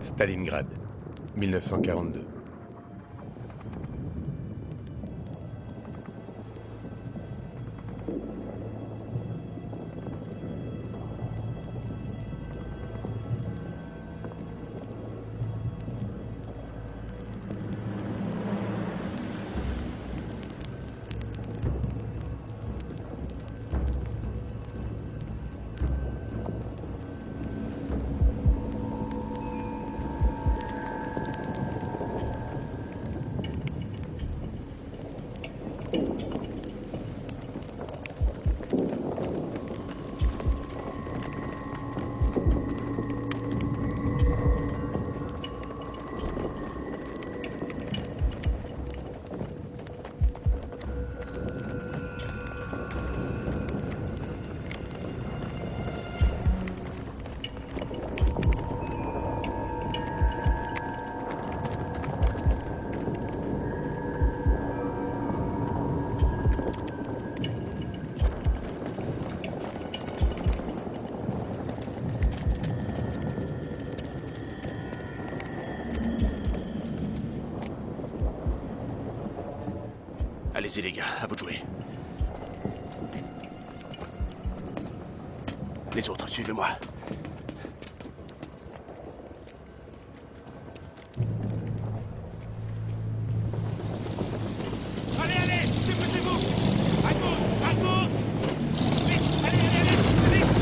Stalingrad, 1942. Allez-y les gars, à vous de jouer. Les autres, suivez-moi. Allez, allez, dépêchez-vous! À gauche, à gauche! Vite, allez, allez, allez, vite!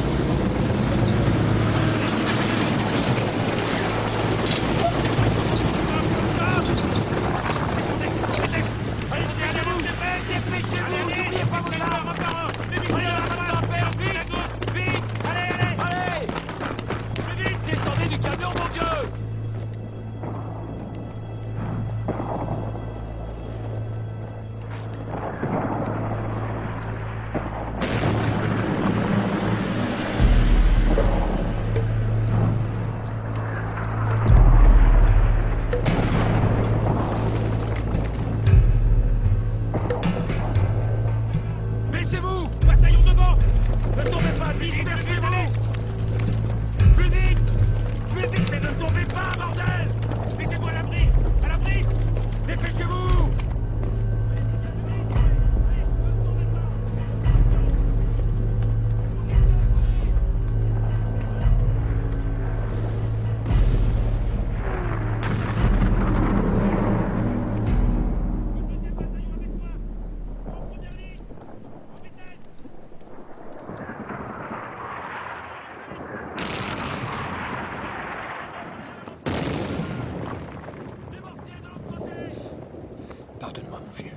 Dépêchez-vous, n'oubliez pas vos armes! Prenez la main, vite, à gauche, vite! Allez, allez! Allez! Vite! Descendez du camion, mon Dieu! Baissez-vous! Bataillon devant! Ne tombez pas! Dispersez-vous! Plus vite! Plus vite, mais ne tombez pas, bordel! Mettez-vous à l'abri! À l'abri! Dépêchez-vous! Pardonne-moi, mon vieux.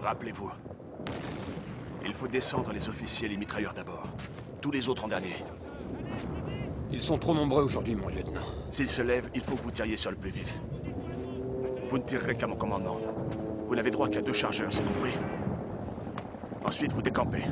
Rappelez-vous, il faut descendre les officiers et les mitrailleurs d'abord. Tous les autres en dernier. Ils sont trop nombreux aujourd'hui, mon lieutenant. S'ils se lèvent, il faut que vous tiriez sur le plus vif. Vous ne tirerez qu'à mon commandement. Vous n'avez droit qu'à 2 chargeurs, c'est compris? Ensuite, vous décampez.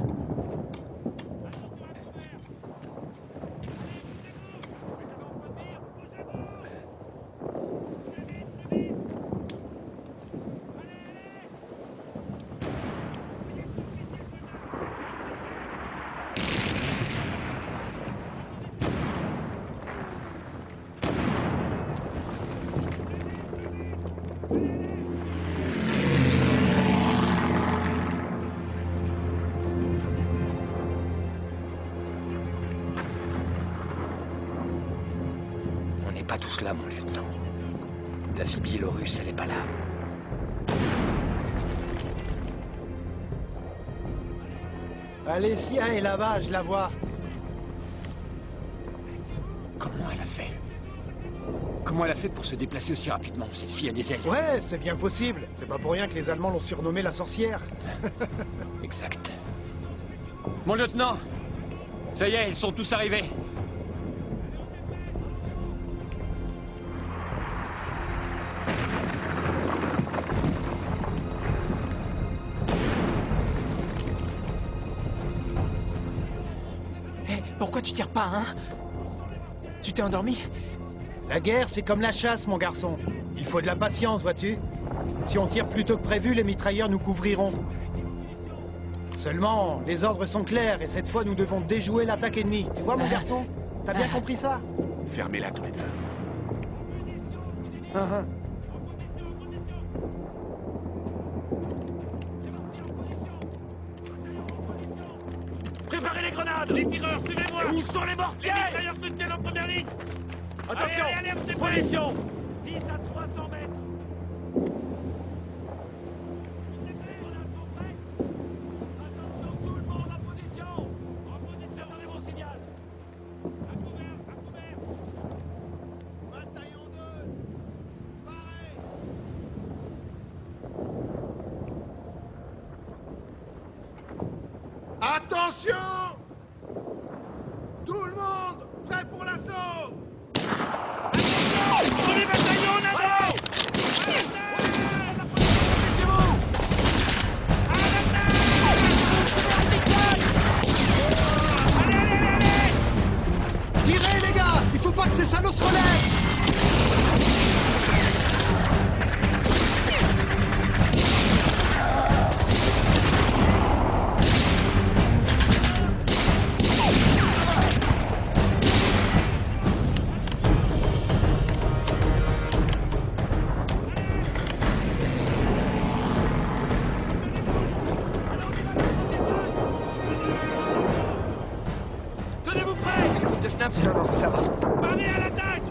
On n'est pas tous là, mon lieutenant. La fille biélorusse, elle est pas là. Allez, Sia est là-bas, je la vois. Comment elle a fait? Comment elle a fait pour se déplacer aussi rapidement? Cette fille a des ailes. Ouais, c'est bien possible. C'est pas pour rien que les Allemands l'ont surnommée la sorcière. Exact. Mon lieutenant! Ça y est, ils sont tous arrivés. Hé, pourquoi tu tires pas, hein? Tu t'es endormi? La guerre, c'est comme la chasse, mon garçon. Il faut de la patience, vois-tu? Si on tire plus tôt que prévu, les mitrailleurs nous couvriront. Seulement, les ordres sont clairs et cette fois, nous devons déjouer l'attaque ennemie. Tu vois, mon garçon? T'as bien compris ça? Fermez-la tous les deux. Préparez les grenades! Les tireurs, suivez-moi! Où sont les mortiers? Les mitrailleurs se tiennent en première ligne! Attention! Allez, on s'est prêt! Position! 10 à 300 mètres! Attention tout le monde en position! Attendez mon signal! À couvert! Bataillon 2! Paré! Attention! Tout le monde, prêt pour l'assaut! Premier bataillon en avant! Tirez, les gars! Il faut pas que ces salauds se relèvent! Tenez-vous prêts! Route de Schnaps? Non, ça va. Paré à l'attaque!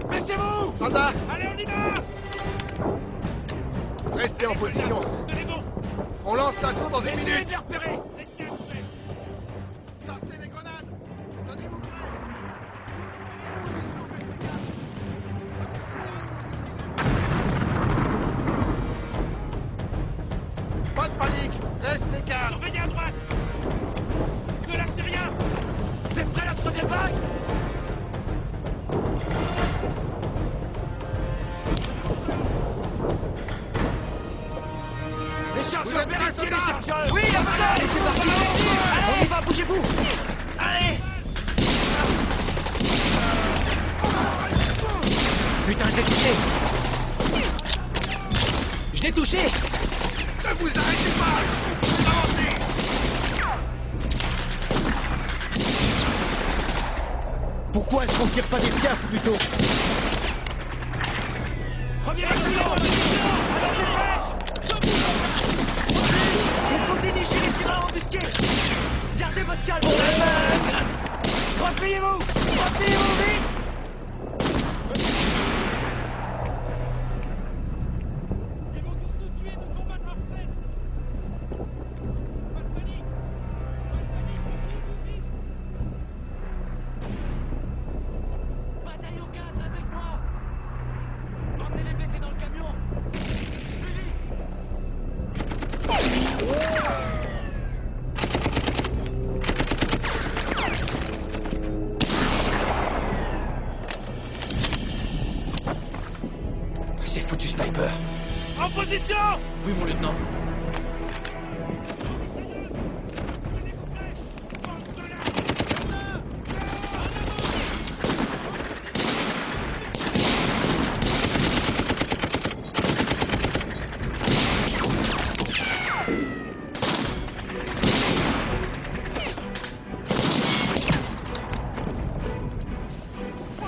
Baissez-vous! Soldats, Allez, on y va! restez en position. Tenez bon! On lance l'assaut dans une Essayez de minute. les repérer! Restez à couvert! Sortez les grenades! Tenez-vous prêts! Position, restez calme! Pas de panique, restez calmes. Surveillez à droite! Ne lâchez rien! C'est prêt la troisième vague? Les chargeurs, Vous êtes prêts, vérifiez les soldats? chargeurs! Oui, allez, c'est parti! On y va, bougez-vous! Allez! Putain, je l'ai touché! Je l'ai touché! Ne vous arrêtez pas. Avancez. Pourquoi est-ce qu'on tire pas des piafs plutôt? Premier bataillon! Alors les flèches! Il faut dénicher les tireurs embusqués! Gardez votre calme! Repliez-vous! Repliez-vous vite! Ils vont tous nous tuer, nous combattre leur traite! Pas de panique! Repliez-vous vite! Bataillon 4 avec moi! Emmenez les blessés dans le camion! Plus vite! C'est foutu, sniper! En position! Oui, mon lieutenant.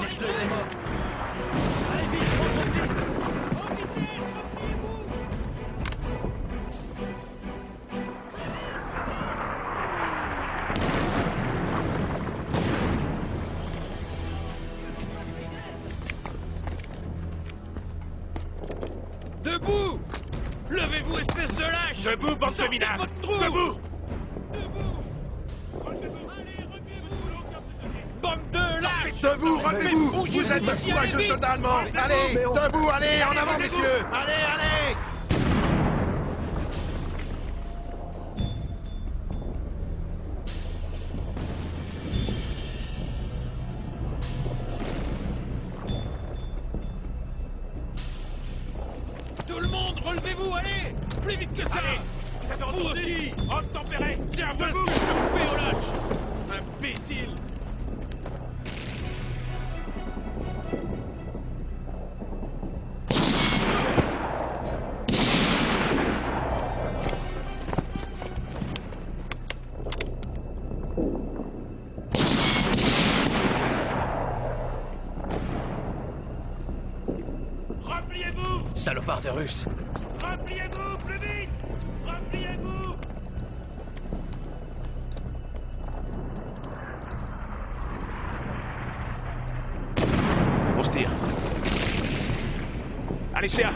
Laisse-le, les morts! Allez vite, revenez! En vitesse, repliez-vous! Debout! Levez-vous, espèce de lâche! Debout, bande de Sortez minards! votre trou! Debout! Debout! Relevez-vous! Allez, repliez-vous! Bande de lâches! Debout, relevez-vous. bougez-vous Vous êtes d'ici, courageux allez vite. soldats allemands. Allez, debout, allez, en avant, messieurs. Allez, allez. Tout le monde, relevez-vous, allez! Plus vite que ça! Allez, vous êtes vous aussi! Homme tempéré! Tiens, voilà ce que je te fais, au lâche! Imbécile! Repliez-vous! Salopard de Russe. Repliez-vous, plus vite! Repliez-vous! On se tire. Allez, Chéa!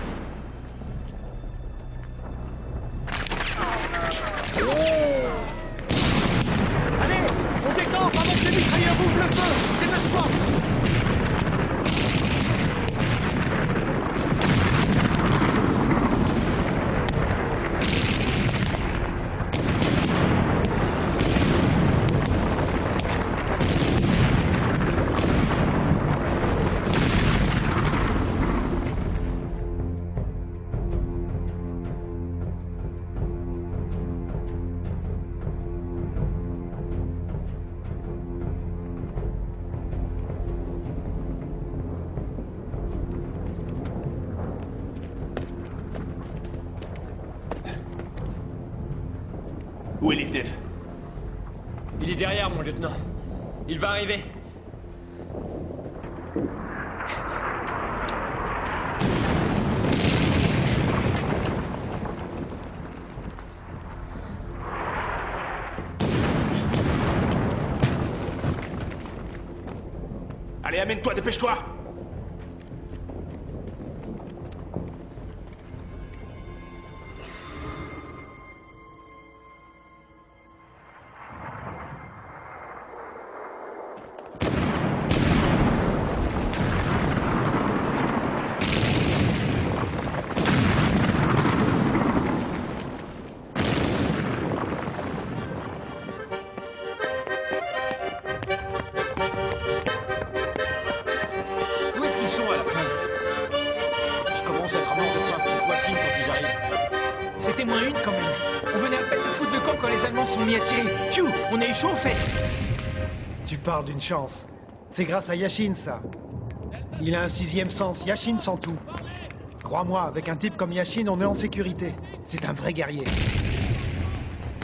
Allez, on décampe avant que les mitrailleurs ouvrent le feu. Dépêche-toi. Où est Livnev? Il est derrière, mon lieutenant. Il va arriver. Allez, amène-toi, dépêche-toi! Où est-ce qu'ils sont à la fin? Je commence à être mort de faim petite poitrine quand ils arrivent. C'était moins une quand même. On venait à peine de foutre le camp quand les Allemands se sont mis à tirer. Pfiou, on a eu chaud aux fesses. Tu parles d'une chance. C'est grâce à Yashin, ça. Il a un sixième sens. Yashin sent tout. Crois-moi, avec un type comme Yashin, on est en sécurité. C'est un vrai guerrier.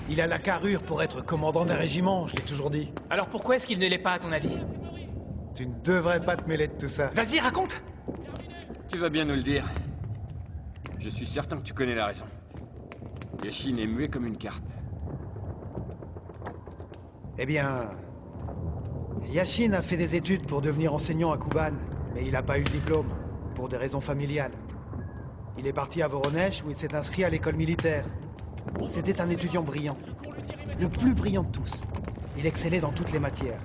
Il a la carrure pour être commandant d'un régiment, je l'ai toujours dit. Alors pourquoi est-ce qu'il ne l'est pas, à ton avis? Tu ne devrais pas te mêler de tout ça. Vas-y, raconte. Tu vas bien nous le dire. Je suis certain que tu connais la raison. Yashin est muet comme une carpe. Eh bien... Yashin a fait des études pour devenir enseignant à Kuban, mais il n'a pas eu le diplôme, pour des raisons familiales. Il est parti à Voronezh où il s'est inscrit à l'école militaire. C'était un étudiant brillant. Le plus brillant de tous. Il excellait dans toutes les matières.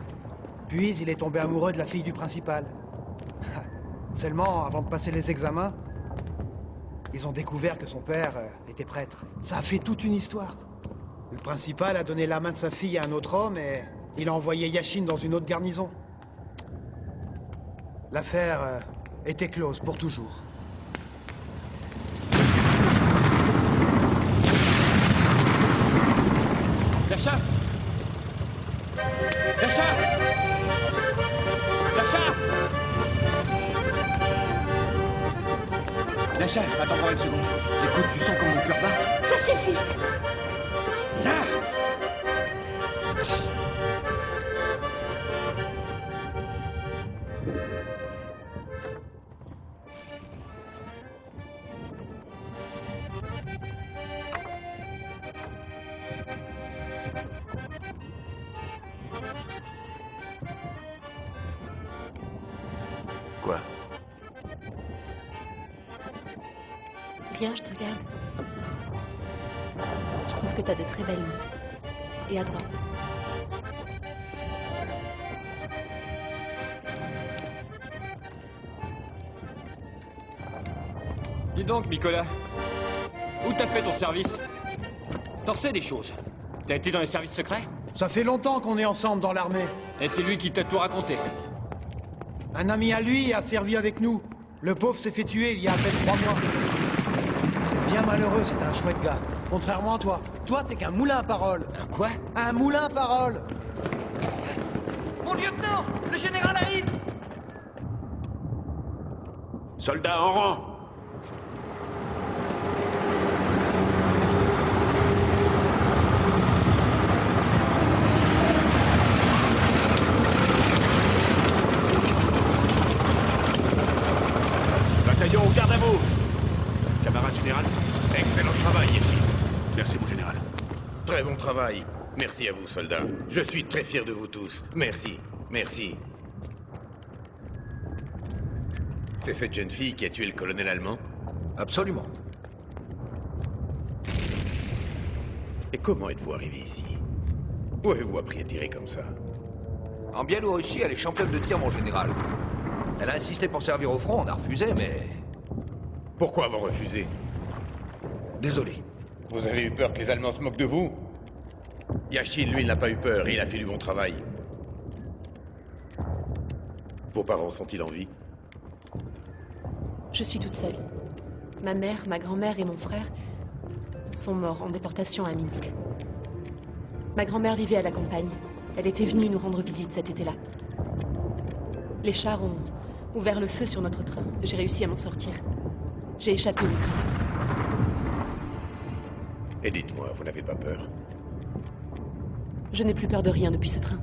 Puis il est tombé amoureux de la fille du principal. Seulement, avant de passer les examens, ils ont découvert que son père était prêtre. Ça a fait toute une histoire. Le principal a donné la main de sa fille à un autre homme et il a envoyé Yashin dans une autre garnison. L'affaire était close pour toujours. Yasha! Yasha! Yasha! Yasha, attends encore une seconde. Écoute, tu sens comme mon cœur bat? Ça suffit. Ah! Quoi? Rien, je te regarde. Je trouve que t'as de très belles mains. Et à droite. Dis donc, Nicolas. Où t'as fait ton service? T'en sais des choses. T'as été dans les services secrets? Ça fait longtemps qu'on est ensemble dans l'armée. Et c'est lui qui t'a tout raconté. Un ami à lui a servi avec nous. Le pauvre s'est fait tuer il y a à peine 3 mois. Bien malheureux, c'est un chouette gars. Contrairement à toi. Toi, t'es qu'un moulin à parole. Un quoi? Un moulin à parole. Mon lieutenant! Le général arrive! Soldats en rang! Bataillon, garde à vous! Camarade général? Excellent travail, Yashin. Merci, mon général. Très bon travail. Merci à vous, soldats. Je suis très fier de vous tous. Merci. Merci. C'est cette jeune fille qui a tué le colonel allemand? Absolument. Et comment êtes-vous arrivé ici? Où avez-vous appris à tirer comme ça? En Biélorussie, elle est championne de tir, mon général. Elle a insisté pour servir au front, on a refusé, mais... Pourquoi avoir refusé? Désolé. Vous avez eu peur que les Allemands se moquent de vous? Yashin, lui, il n'a pas eu peur, il a fait du bon travail. Vos parents sont-ils en vie? Je suis toute seule. Ma mère, ma grand-mère et mon frère sont morts en déportation à Minsk. Ma grand-mère vivait à la campagne. Elle était venue nous rendre visite cet été-là. Les chars ont ouvert le feu sur notre train. J'ai réussi à m'en sortir. J'ai échappé au train. Et dites-moi, vous n'avez pas peur? Je n'ai plus peur de rien depuis ce train.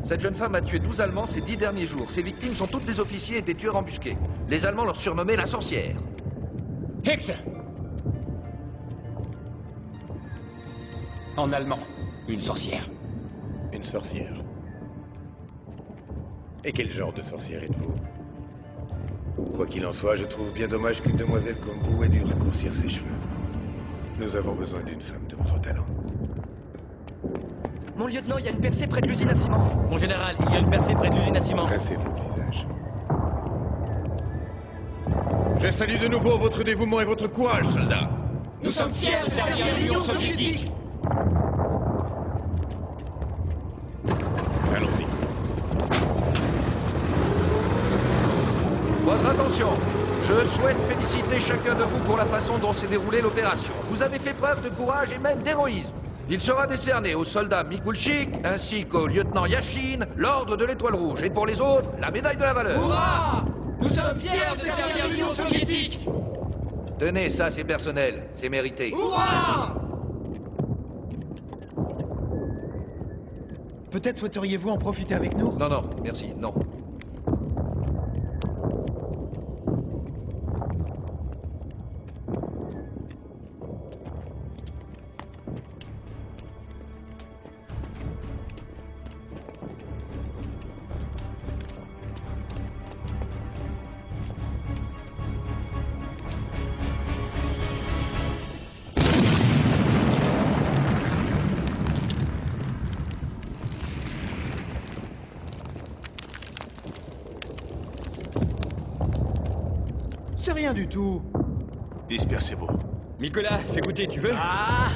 Cette jeune femme a tué 12 Allemands ces 10 derniers jours. Ses victimes sont toutes des officiers et des tueurs embusqués. Les Allemands leur surnommaient la sorcière. Hexe! En allemand, une sorcière. Une sorcière. Et quel genre de sorcière êtes-vous? Quoi qu'il en soit, je trouve bien dommage qu'une demoiselle comme vous ait dû raccourcir ses cheveux. Nous avons besoin d'une femme de votre talent. Mon lieutenant, il y a une percée près de l'usine à ciment. Mon général, il y a une percée près de l'usine à ciment. Rincez-vous le visage. Je salue de nouveau votre dévouement et votre courage, soldats. Nous sommes fiers de servir l'Union soviétique. Allons-y. Votre attention. Je souhaite féliciter chacun de vous pour la façon dont s'est déroulée l'opération. Vous avez fait preuve de courage et même d'héroïsme. Il sera décerné au soldat Mikulchik ainsi qu'au lieutenant Yashin l'ordre de l'Étoile Rouge. Et pour les autres, la médaille de la valeur. Hurrah! Nous sommes fiers de servir l'Union soviétique. Tenez, ça c'est personnel, c'est mérité. Hurrah! Peut-être souhaiteriez-vous en profiter avec nous? Non, non, merci, non. C'est rien du tout. Dispersez-vous. Nicolas, fais goûter, tu veux? Ah!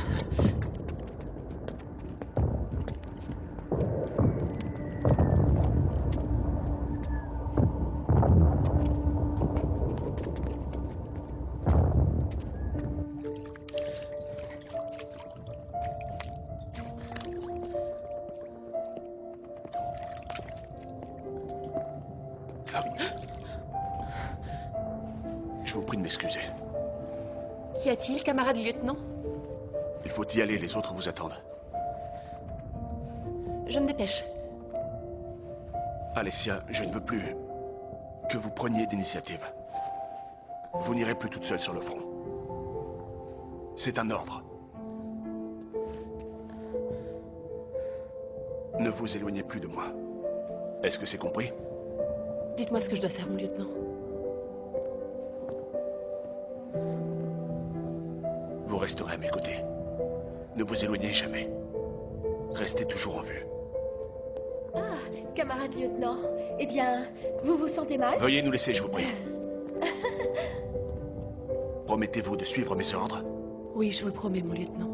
Je vous prie de m'excuser. Qu'y a-t-il, camarade lieutenant? Il faut y aller, les autres vous attendent. Je me dépêche. Alessia, je ne veux plus que vous preniez d'initiative. Vous n'irez plus toute seule sur le front. C'est un ordre. Ne vous éloignez plus de moi. Est-ce que c'est compris? Dites-moi ce que je dois faire, mon lieutenant. Vous resterez à mes côtés. Ne vous éloignez jamais. Restez toujours en vue. Ah, camarade lieutenant. Eh bien, vous vous sentez mal? Veuillez nous laisser, je vous prie. Promettez-vous de suivre mes ordres? Oui, je vous le promets, mon lieutenant.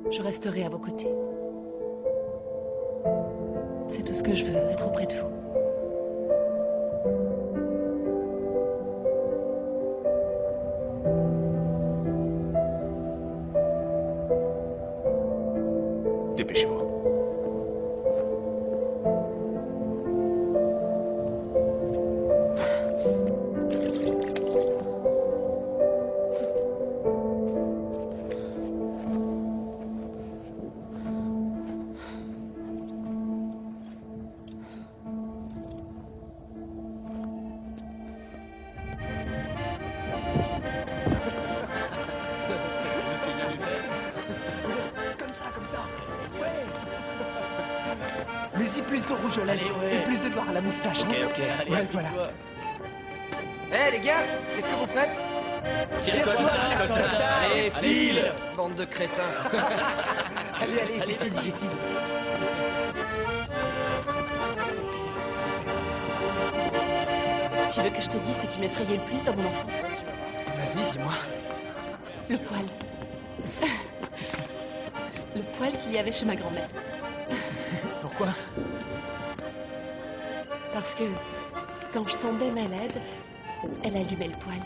Je resterai à vos côtés. C'est tout ce que je veux, être auprès de vous. Dépêchez-vous. Comme ça. Ouais. Mais y plus de rouge aux lèvres et plus de noir à la moustache. Ok, allez, Ouais, voilà. Hé les gars, qu'est-ce que vous faites? Tire-toi, soldat. Allez, file. Bande de crétins. Allez, décide. Tu veux que je te dise ce qui m'effrayait le plus dans mon enfance? Vas-y, dis-moi. Le poil. Le poil qu'il y avait chez ma grand-mère. Pourquoi? Parce que quand je tombais malade, elle allumait le poil.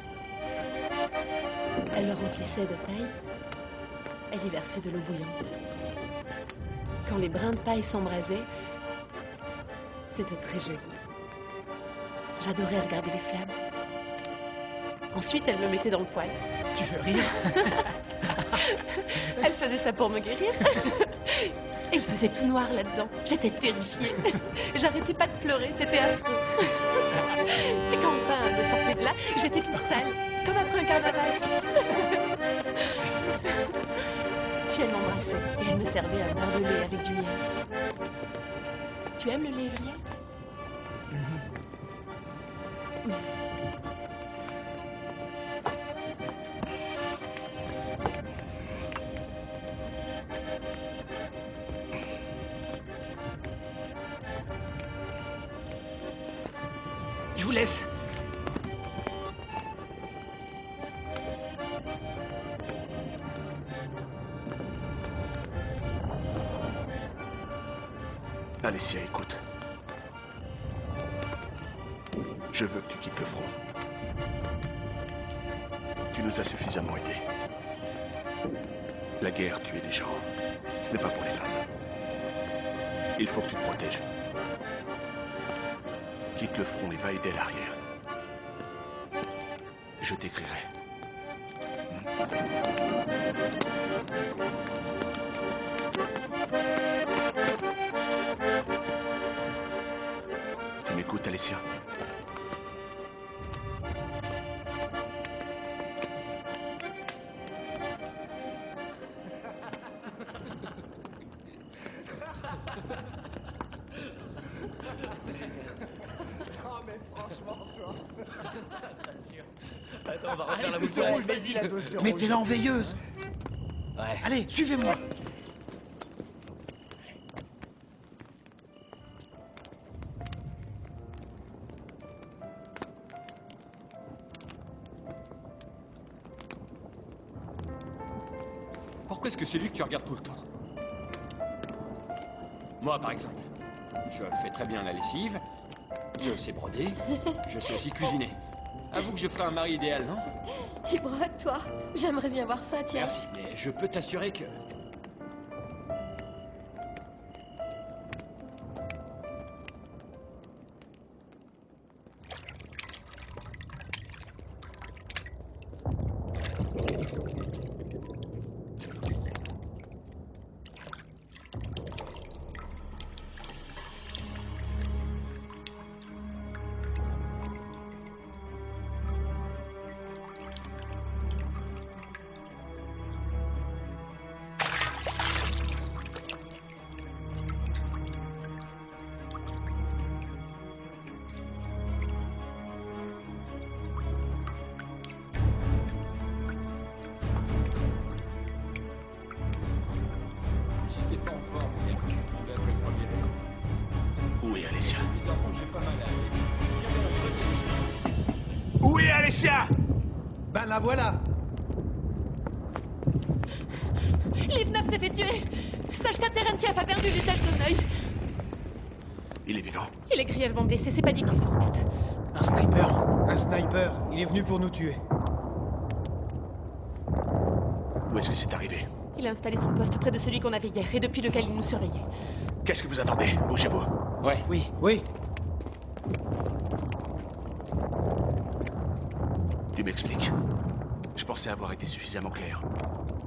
Elle le remplissait de paille. Elle y versait de l'eau bouillante. Quand les brins de paille s'embrasaient, c'était très joli. J'adorais regarder les flammes. Ensuite, elle me mettait dans le poêle. Tu veux rire? Elle faisait ça pour me guérir. Il faisait tout noir là-dedans. J'étais terrifiée. J'arrêtais pas de pleurer, c'était affreux. Et quand enfin elle me sortait de là, j'étais toute sale, comme après un carnaval. Puis elle m'embrassait et elle me servait un verre de lait avec du miel. Tu aimes le lait et le miel? Je vous laisse. Alessia, écoute. Je veux que tu quittes le front. Tu nous as suffisamment aidés. La guerre tuait des gens. Ce n'est pas pour les femmes. Il faut que tu te protèges. Quitte le front et va aider à l'arrière. Je t'écrirai. Tu m'écoutes, Alessia? Non mais franchement, toi. Attends, on va refaire la boucle rouge, vas-y. Mettez-la en veilleuse. Ouais. Allez, suivez-moi. Pourquoi est-ce que c'est lui que tu regardes tout le temps? Moi, par exemple. Je fais très bien la lessive, je sais broder, je sais aussi cuisiner. Avoue que je ferai un mari idéal, non? Tu brodes, toi? J'aimerais bien voir ça, tiens. Merci, mais je peux t'assurer que... Où est Alessia? Où est Alessia? Ben la voilà. Livnev s'est fait tuer. Sachka Terentiev a perdu l'usage d'un œil. Il est vivant. Il est grièvement blessé, c'est pas dit qu'il s'en mette. Un sniper. Un sniper. Il est venu pour nous tuer. Où est-ce que c'est arrivé? Il a installé son poste près de celui qu'on avait hier et depuis lequel il nous surveillait. Qu'est-ce que vous attendez? Bougez-vous. Ouais. Oui. Oui. Tu m'expliques. Je pensais avoir été suffisamment clair.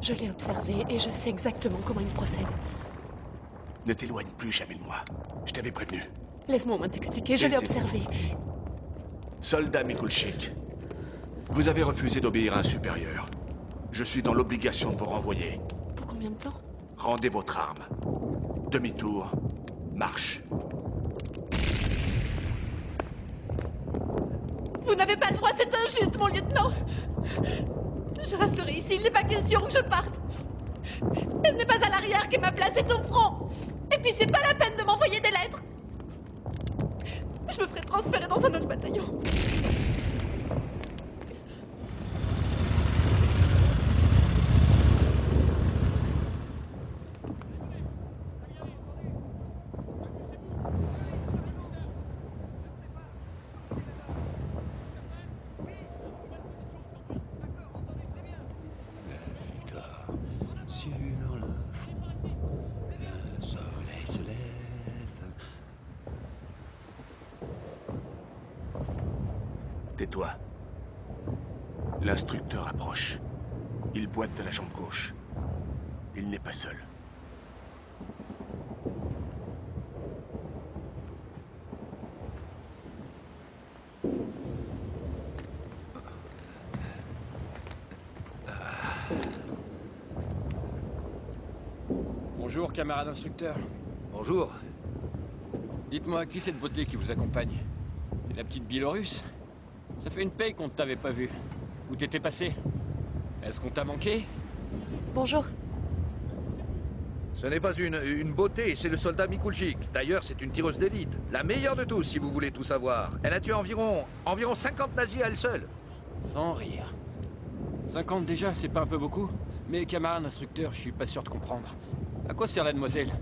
Je l'ai observé et je sais exactement comment il procède. Ne t'éloigne plus jamais de moi. Je t'avais prévenu. Laisse-moi au moins t'expliquer, je l'ai observé. Soldat Mikulchik, vous avez refusé d'obéir à un supérieur. Je suis dans l'obligation de vous renvoyer. Pour combien de temps? Rendez votre arme. Demi-tour. Marche. Vous n'avez pas le droit, c'est injuste, mon lieutenant. Je resterai ici, il n'est pas question que je parte. Ce n'est pas à l'arrière qu'est ma place, c'est au front. Et puis c'est pas la peine de m'envoyer des lettres. Je me ferai transférer dans un autre bataillon. Tais-toi. L'instructeur approche. Il boite de la jambe gauche. Il n'est pas seul. Bonjour, camarade instructeur. Bonjour. Dites-moi, qui cette beauté qui vous accompagne? C'est la petite Biélorusse? Ça fait une paye qu'on ne t'avait pas vu. Où t'étais passé? Est-ce qu'on t'a manqué? Bonjour. Ce n'est pas une beauté, c'est le soldat Mikulchik. D'ailleurs, c'est une tireuse d'élite. La meilleure de tous, si vous voulez tout savoir. Elle a tué environ 50 nazis à elle seule. Sans rire. 50 déjà, c'est pas un peu beaucoup? Mais camarade instructeur, je suis pas sûr de comprendre. À quoi sert la demoiselle?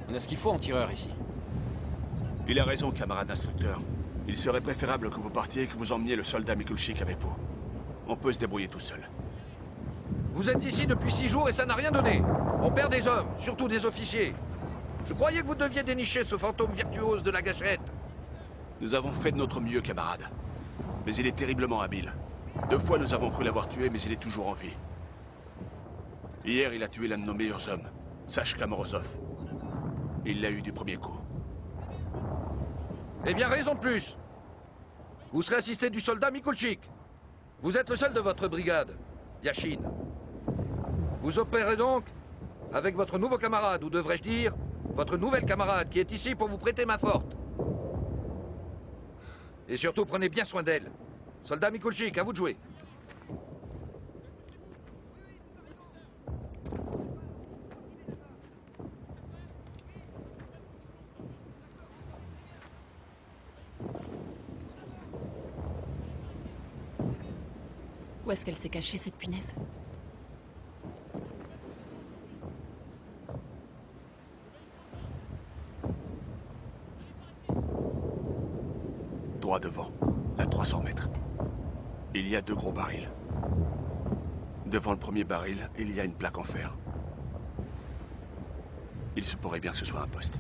On a ce qu'il faut en tireur ici. Il a raison, camarade instructeur. Il serait préférable que vous partiez et que vous emmeniez le soldat Mikulchik avec vous. On peut se débrouiller tout seul. Vous êtes ici depuis 6 jours et ça n'a rien donné. On perd des hommes, surtout des officiers. Je croyais que vous deviez dénicher ce fantôme virtuose de la gâchette. Nous avons fait de notre mieux, camarade. Mais il est terriblement habile. 2 fois, nous avons cru l'avoir tué, mais il est toujours en vie. Hier, il a tué l'un de nos meilleurs hommes, Sachka Morozov. Il l'a eu du premier coup. Eh bien, raison de plus. Vous serez assisté du soldat Mikulchik. Vous êtes le seul de votre brigade, Yashin. Vous opérez donc avec votre nouveau camarade, ou devrais-je dire, votre nouvelle camarade, qui est ici pour vous prêter main forte. Et surtout, prenez bien soin d'elle. Soldat Mikulchik, à vous de jouer. Où est-ce qu'elle s'est cachée, cette punaise? Droit devant, à 300 mètres. Il y a 2 gros barils. Devant le premier baril, il y a une plaque en fer. Il se pourrait bien que ce soit un poste.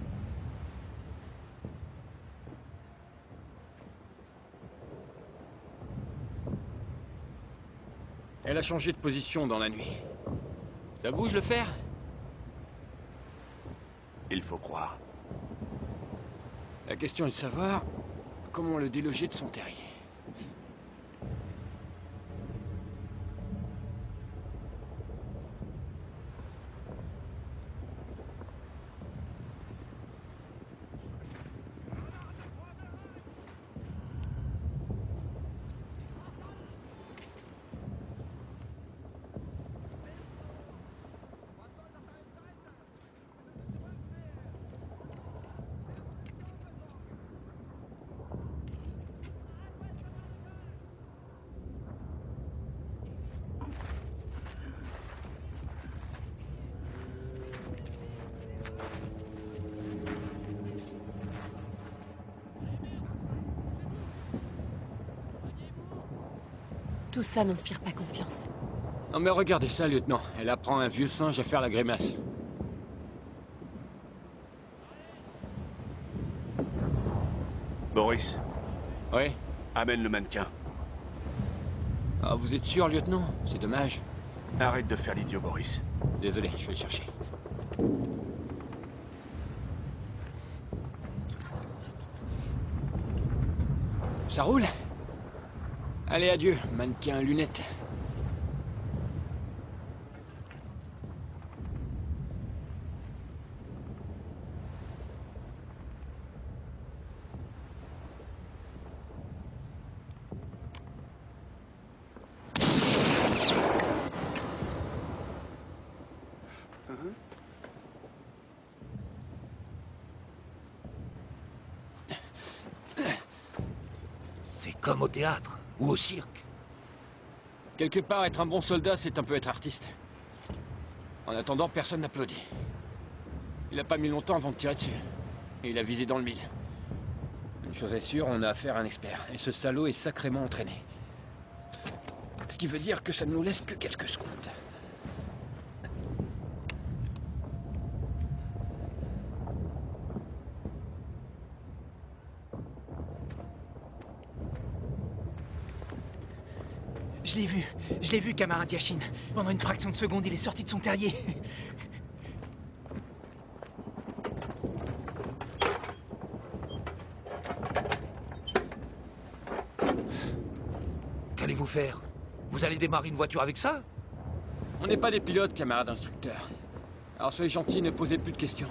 Elle a changé de position dans la nuit. Ça bouge le fer? Il faut croire. La question est de savoir comment le déloger de son terrier. Tout ça n'inspire pas confiance. Non mais regardez ça, lieutenant. Elle apprend un vieux singe à faire la grimace. Boris. Oui? Amène le mannequin. Ah, vous êtes sûr, lieutenant? C'est dommage. Arrête de faire l'idiot, Boris. Désolé, je vais le chercher. Ça roule? Allez, adieu, mannequin, lunettes. C'est comme au théâtre ou au cirque. Quelque part, être un bon soldat, c'est un peu être artiste. En attendant, personne n'applaudit. Il a pas mis longtemps avant de tirer dessus. Et il a visé dans le mille. Une chose est sûre, on a affaire à un expert. Et ce salaud est sacrément entraîné. Ce qui veut dire que ça ne nous laisse que quelques secondes. Je l'ai vu, camarade Yashin. Pendant une fraction de seconde, il est sorti de son terrier. Qu'allez-vous faire? Vous allez démarrer une voiture avec ça? On n'est pas des pilotes, camarade instructeur. Alors soyez gentils, ne posez plus de questions.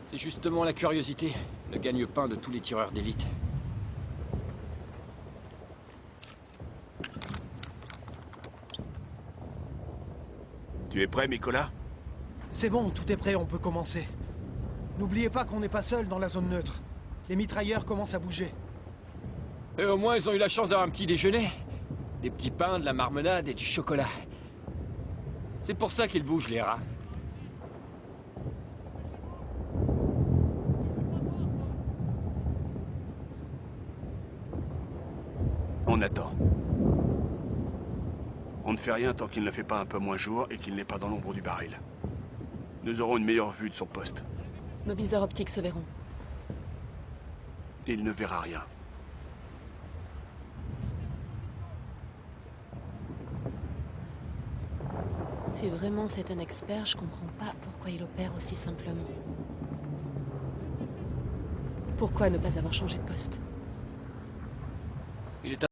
C'est justement la curiosité, le gagne-pain de tous les tireurs d'élite. Tu es prêt, Nicolas? C'est bon, tout est prêt, on peut commencer. N'oubliez pas qu'on n'est pas seul dans la zone neutre. Les mitrailleurs commencent à bouger. Et au moins, ils ont eu la chance d'avoir un petit déjeuner. Des petits pains, de la marmelade et du chocolat. C'est pour ça qu'ils bougent, les rats. On attend. On ne fait rien tant qu'il ne fait pas un peu moins jour et qu'il n'est pas dans l'ombre du baril. Nous aurons une meilleure vue de son poste. Nos viseurs optiques se verront. Il ne verra rien. Si vraiment c'est un expert, je comprends pas pourquoi il opère aussi simplement. Pourquoi ne pas avoir changé de poste? Il est